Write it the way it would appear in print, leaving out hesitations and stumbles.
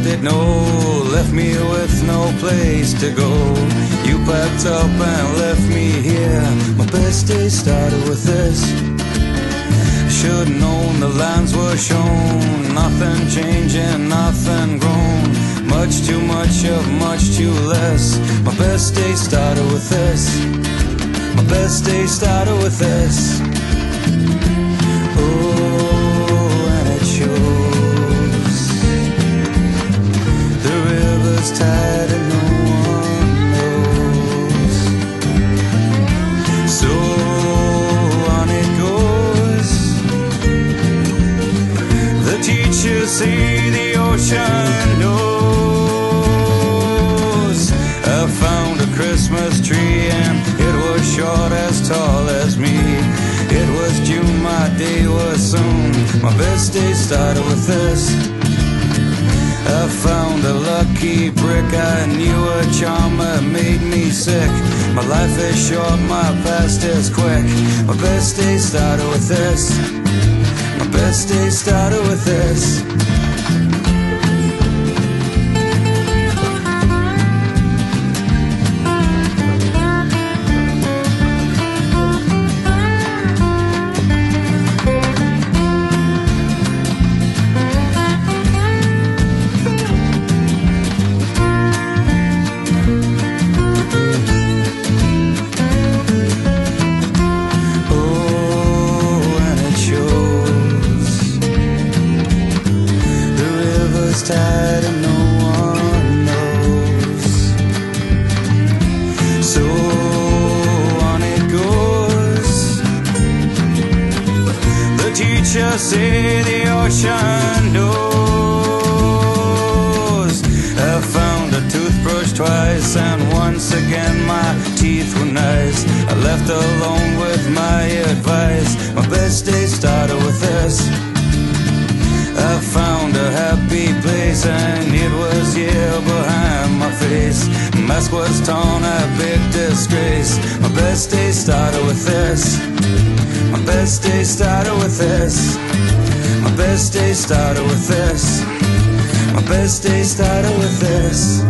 let it know, left me with no place to go. You packed up and left me here. My best day started with this. Should've known the lines were shown. Nothing changing, nothing grown. Much too much of much too less. My best day started with this. My best day started with this. Oh, and it shows. The river's tired and no one knows. So on it goes. The teachers say the ocean knows. I found a Christmas tree and it was short as tall as me. It was June, my day was soon. My best day started with this. I found a lucky brick. I knew a charm that made me sick. My life is short, my past is quick. My best day started with this. My best day started with this. Tired and no one knows. So on it goes. The teachers say the ocean knows. I found a toothbrush twice and once again my teeth were nice. I left alone with my advice. My best day started with this. I found a happy place and it was here behind my face. Mask was torn, a big disgrace. My best day started with this. My best day started with this. My best day started with this. My best day started with this.